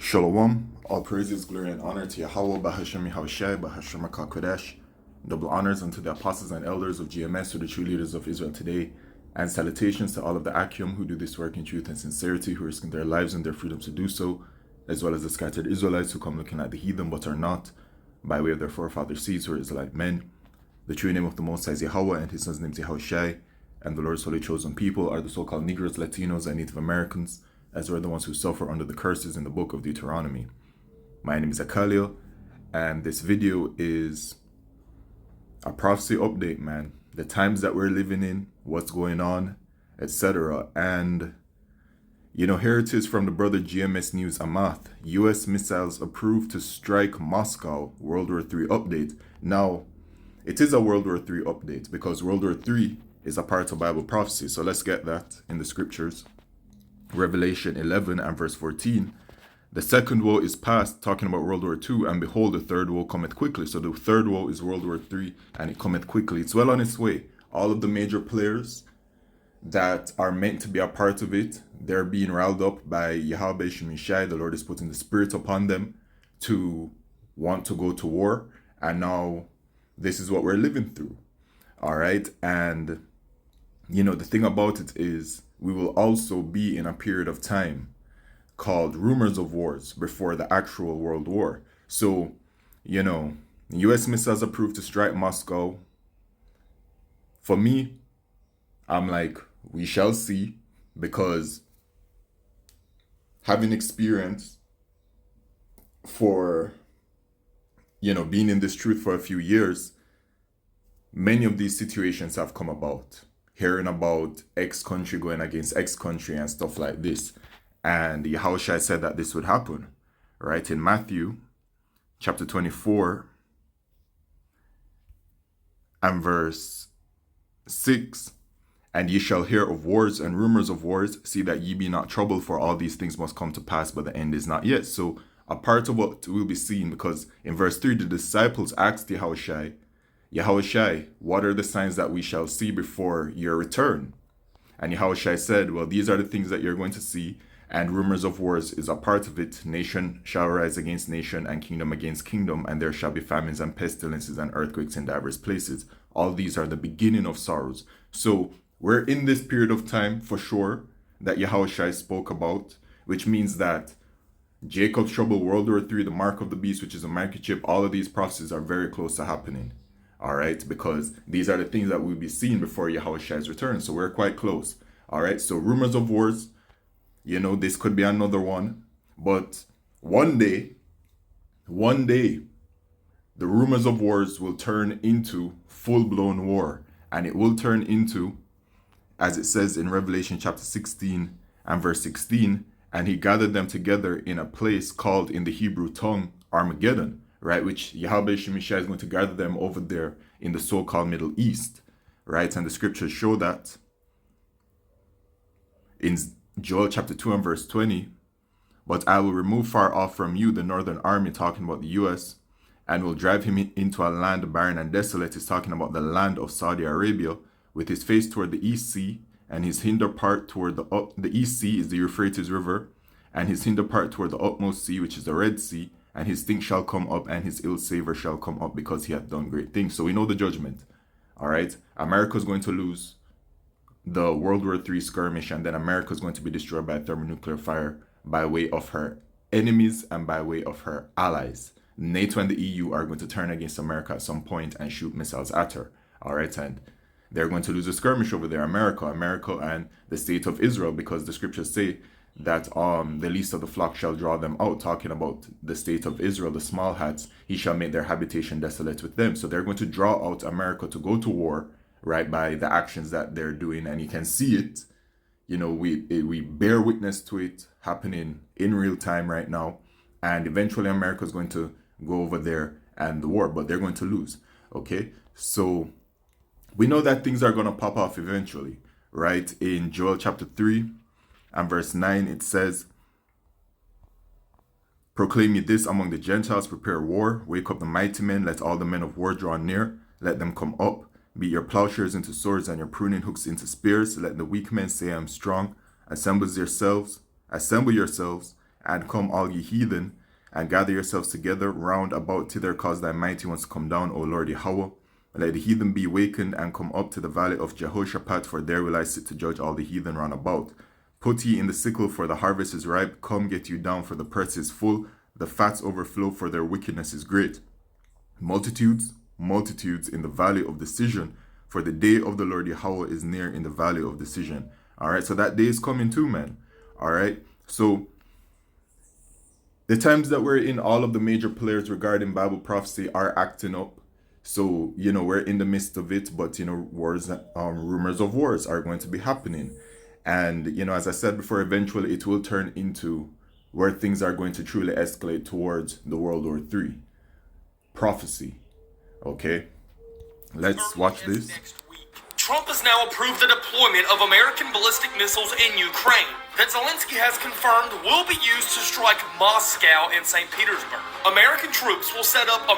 Shalom, all praises, glory, and honor to Yahweh, Bahashem Yahushai, Bahashem HaKodesh. Double honors unto the apostles and elders of GMS, to the true leaders of Israel today, and salutations to all of the Akim who do this work in truth and sincerity, who risk their lives and their freedom to do so, as well as the scattered Israelites who come looking at the heathen but are not, by way of their forefathers' seeds who are Israelite men. The true name of the Most High is Yahweh, and his son's name is Yahushai, and the Lord's holy chosen people are the so-called Negroes, Latinos, and Native Americans, as were the ones who suffer under the curses in the book of Deuteronomy. My name is Akalio, and this video is a prophecy update, man. The times that we're living in, what's going on, etc. And, here it is from the brother GMS News Amath. U.S. missiles approved to strike Moscow, World War III update. Now, it is a World War III update because World War III is a part of Bible prophecy. So let's get that in the scriptures. Revelation 11 and verse 14. The second woe is past, talking about World War II, and behold, the third woe cometh quickly. So the third woe is World War III, and it cometh quickly. It's well on its way. All of the major players that are meant to be a part of it, they're being riled up by Yahweh Shemishai. The Lord is putting the Spirit upon them to want to go to war. And now this is what we're living through. All right. And, the thing about it is, we will also be in a period of time called Rumours of Wars before the actual World War. So, U.S. missiles approved to strike Moscow. For me, I'm like, we shall see, because having experience for, being in this truth for a few years, many of these situations have come about. Hearing about X country going against X country and stuff like this. And Yahushua said that this would happen, right? In Matthew chapter 24 and verse 6. And ye shall hear of wars and rumors of wars. See that ye be not troubled, for all these things must come to pass, but the end is not yet. So a part of what will be seen, because in verse 3, the disciples asked Yahushua, what are the signs that we shall see before your return? And Yahushua said, well, these are the things that you're going to see, and rumors of wars is a part of it. Nation shall rise against nation, and kingdom against kingdom, and there shall be famines and pestilences and earthquakes in diverse places. All these are the beginning of sorrows. So we're in this period of time, for sure, that Yahushua spoke about, which means that Jacob's trouble, World War III, the mark of the beast, which is a microchip, all of these prophecies are very close to happening. All right, because these are the things that we'll be seeing before Yahushua's return. So we're quite close. All right, so rumors of wars, this could be another one. But one day, the rumors of wars will turn into full-blown war. And it will turn into, as it says in Revelation chapter 16 and verse 16, and he gathered them together in a place called in the Hebrew tongue Armageddon. Right, which Yahweh Shemishai is going to gather them over there in the so-called Middle East, right? And the scriptures show that in Joel chapter 2 and verse 20, but I will remove far off from you the northern army, talking about the U.S., and will drive him into a land barren and desolate, is talking about the land of Saudi Arabia, with his face toward the East Sea, and his hinder part toward the East Sea is the Euphrates River, and his hinder part toward the utmost sea, which is the Red Sea, and his stink shall come up, and his ill savor shall come up, because he hath done great things. So we know the judgment. All right. America is going to lose the World War III skirmish, and then America is going to be destroyed by thermonuclear fire by way of her enemies and by way of her allies. NATO and the EU are going to turn against America at some point and shoot missiles at her. All right. And they're going to lose a skirmish over there, America and the state of Israel, because the scriptures say that the least of the flock shall draw them out, talking about the state of Israel, the small hats, he shall make their habitation desolate with them. So they're going to draw out America to go to war, right, by the actions that they're doing. And you can see it, we bear witness to it happening in real time right now. And eventually America is going to go over there and the war, but they're going to lose. Okay, so we know that things are going to pop off eventually, right? In Joel chapter 3 and verse 9, it says, proclaim ye this among the Gentiles, prepare war, wake up the mighty men, let all the men of war draw near, let them come up, beat your plowshares into swords and your pruning hooks into spears, let the weak men say I am strong, assemble yourselves, and come all ye heathen, and gather yourselves together round about thither, cause thy mighty ones to come down, O Lord Yahweh. Let the heathen be wakened and come up to the valley of Jehoshaphat, for there will I sit to judge all the heathen round about. Put ye in the sickle, for the harvest is ripe. Come, get you down, for the press is full. The fats overflow, for their wickedness is great. Multitudes, multitudes in the valley of decision, for the day of the Lord Yahweh is near in the valley of decision. All right, so that day is coming too, man. All right, so the times that we're in, all of the major players regarding Bible prophecy are acting up. So, we're in the midst of it, but, wars, rumors of wars are going to be happening. And, as I said before, eventually it will turn into where things are going to truly escalate towards the World War III prophecy. Okay, let's watch this. Trump has now approved the deployment of American ballistic missiles in Ukraine that Zelensky has confirmed will be used to strike Moscow and St. Petersburg. American troops will set up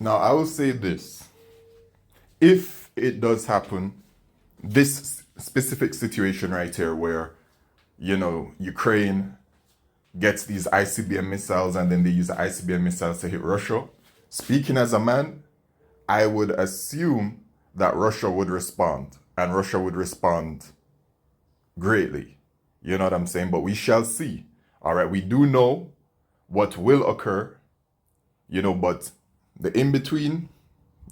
Now, I will say this. If it does happen, this specific situation right here where, Ukraine gets these ICBM missiles and then they use the ICBM missiles to hit Russia, speaking as a man, I would assume that Russia would respond, and Russia would respond greatly. You know what I'm saying? But we shall see. All right, we do know what will occur, but the in-between,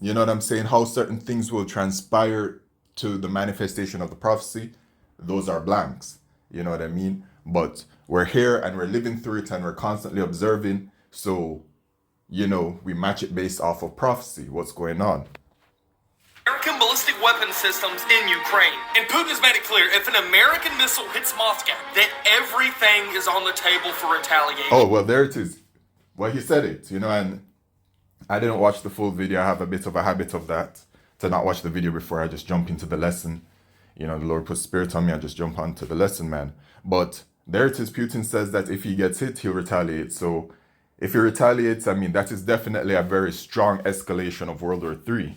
you know what I'm saying, how certain things will transpire to the manifestation of the prophecy, those are blanks. You know what I mean? But we're here and we're living through it and we're constantly observing. So, we match it based off of prophecy, what's going on. American ballistic weapon systems in Ukraine. And Putin has made it clear, if an American missile hits Moscow, that everything is on the table for retaliation. Oh, well, there it is. Well, he said it, and I didn't watch the full video. I have a bit of a habit of that, to not watch the video before I just jump into the lesson. The Lord put spirit on me, I just jump onto the lesson, man. But there it is. Putin says that if he gets hit, he'll retaliate. So if he retaliates, that is definitely a very strong escalation of World War III.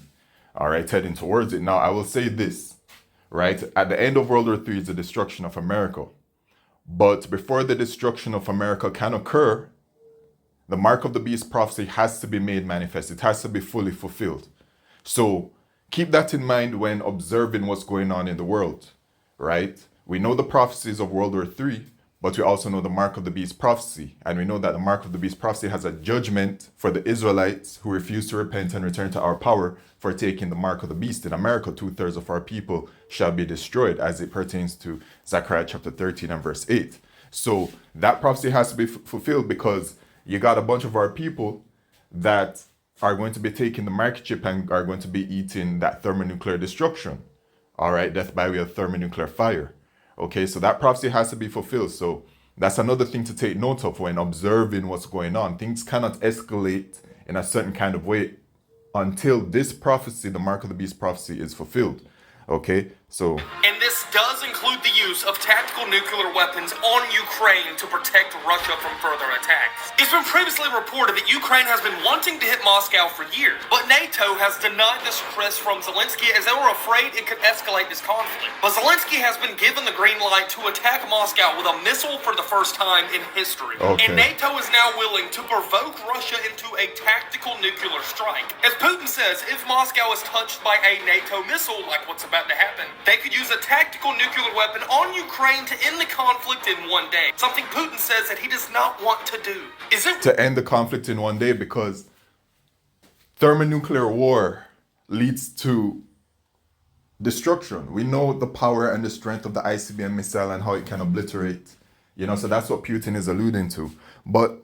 All right, heading towards it. Now, I will say this, right? At the end of World War III is the destruction of America. But before the destruction of America can occur, the mark of the beast prophecy has to be made manifest. It has to be fully fulfilled. So keep that in mind when observing what's going on in the world, right? We know the prophecies of World War III, but we also know the mark of the beast prophecy. And we know that the mark of the beast prophecy has a judgment for the Israelites who refuse to repent and return to our power for taking the mark of the beast. In America, 2/3 of our people shall be destroyed, as it pertains to Zechariah chapter 13 and verse 8. So that prophecy has to be fulfilled, because you got a bunch of our people that are going to be taking the mark chip and are going to be eating that thermonuclear destruction. All right, death by way of thermonuclear fire. Okay, so that prophecy has to be fulfilled. So that's another thing to take note of when observing what's going on. Things cannot escalate in a certain kind of way until this prophecy, the mark of the beast prophecy, is fulfilled. Okay, so... And this does include the use of tactical nuclear weapons on Ukraine to protect Russia from further attacks. It's been previously reported that Ukraine has been wanting to hit Moscow for years, but NATO has denied this request from Zelensky as they were afraid it could escalate this conflict. But Zelensky has been given the green light to attack Moscow with a missile for the first time in history. Okay. And NATO is now willing to provoke Russia into a tactical nuclear strike. As Putin says, if Moscow is touched by a NATO missile, like what's about to happen, they could use a tactical nuclear weapon on Ukraine to end the conflict in one day. Something Putin says that he does not want to do. Is it to end the conflict in one day? Because thermonuclear war leads to destruction. We know the power and the strength of the ICBM missile and how it can obliterate. So that's what Putin is alluding to. But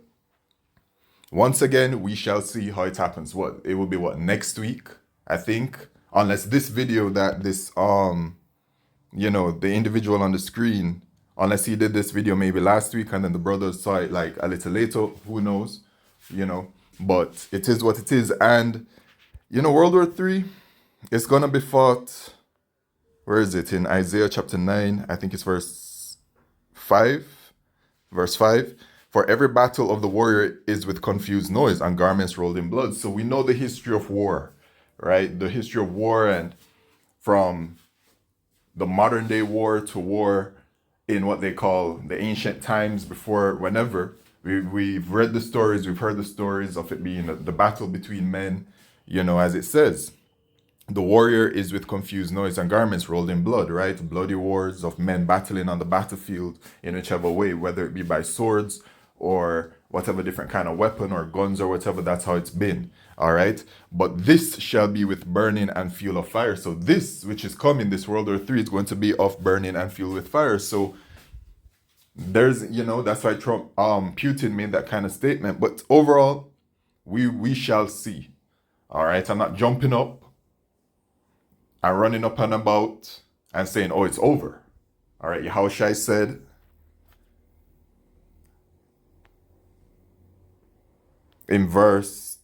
once again, we shall see how it happens. It will be next week, I think. Unless this video that this the individual on the screen, unless he did this video maybe last week and then the brothers saw it like a little later, who knows, but it is what it is. And World War III is gonna be fought, where is it, in Isaiah chapter 9, I think it's verse 5. For every battle of the warrior is with confused noise and garments rolled in blood. So we know the history of war, right? The history of war, and from the modern day war to war in what they call the ancient times before whenever, We've read the stories, we've heard the stories of it being the battle between men, as it says. The warrior is with confused noise and garments rolled in blood, right? Bloody wars of men battling on the battlefield in whichever way, whether it be by swords or whatever different kind of weapon or guns or whatever, that's how it's been. All right. But this shall be with burning and fuel of fire. So this, which is coming, this World War III, is going to be of burning and fuel with fire. So there's, that's why Putin made that kind of statement. But overall, we shall see. All right. I'm not jumping up and running up and about and saying, oh, it's over. All right. Yahushua said, in verse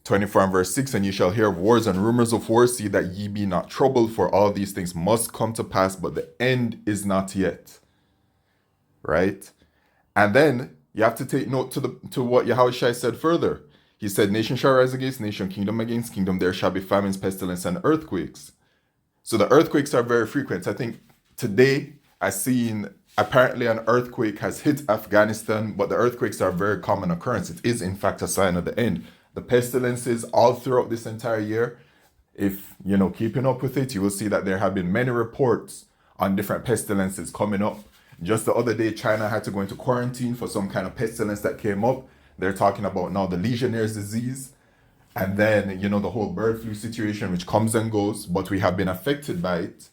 24 and verse 6, and you shall hear of wars and rumors of wars, see that ye be not troubled, for all these things must come to pass, but the end is not yet. Right? And then you have to take note to what Yahushua said further. He said, nation shall rise against nation, kingdom against kingdom, there shall be famines, pestilence, and earthquakes. So the earthquakes are very frequent. I think today I seen apparently an earthquake has hit Afghanistan, but the earthquakes are a very common occurrence. It is in fact a sign of the end. The pestilences all throughout this entire year, if keeping up with it, you will see that there have been many reports on different pestilences coming up. Just the other day, China had to go into quarantine for some kind of pestilence that came up. They're talking about now the Legionnaire's disease. And then, the whole bird flu situation, which comes and goes, but we have been affected by it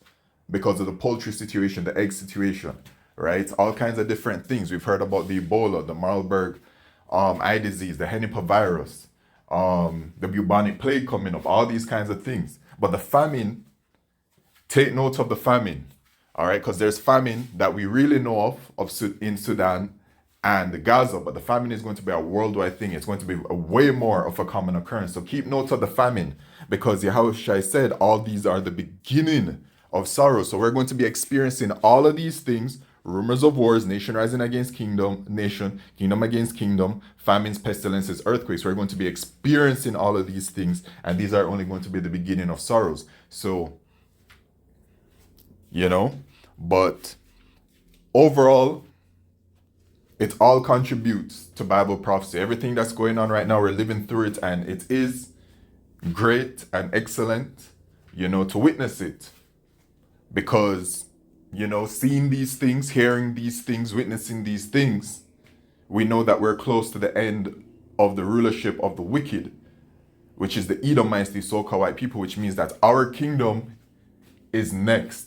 because of the poultry situation, the egg situation, right? All kinds of different things. We've heard about the Ebola, the Marburg eye disease, the henipavirus, the bubonic plague coming up, all these kinds of things. But the famine, take note of the famine, all right? Because there's famine that we really know of in Sudan and Gaza, but the famine is going to be a worldwide thing. It's going to be a way more of a common occurrence. So keep note of the famine, because Yahushua said all these are the beginning of sorrow. So we're going to be experiencing all of these things: rumors of wars, nation rising against kingdom, nation, kingdom against kingdom, famines, pestilences, earthquakes. We're going to be experiencing all of these things, and these are only going to be the beginning of sorrows. So, but overall, it all contributes to Bible prophecy. Everything that's going on right now, we're living through it, and it is great and excellent, to witness it. Because, seeing these things, hearing these things, witnessing these things, we know that we're close to the end of the rulership of the wicked, which is the Edomites, the so-called white people, which means that our kingdom is next.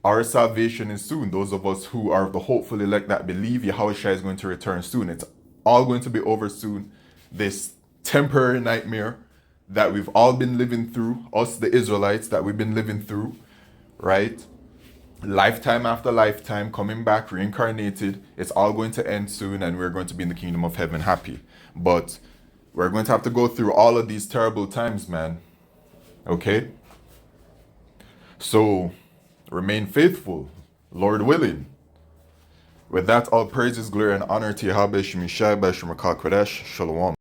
Our salvation is soon. Those of us who are the hopeful elect that believe Yahushua is going to return soon. It's all going to be over soon. This temporary nightmare that we've all been living through, us the Israelites that we've been living through, right? Lifetime after lifetime, coming back, reincarnated. It's all going to end soon, and we're going to be in the kingdom of heaven happy. But we're going to have to go through all of these terrible times, man. Okay? So remain faithful, Lord willing. With that, all praises, glory, and honor to Yahweh Shemishai B'Shem Kodesh. Shalom.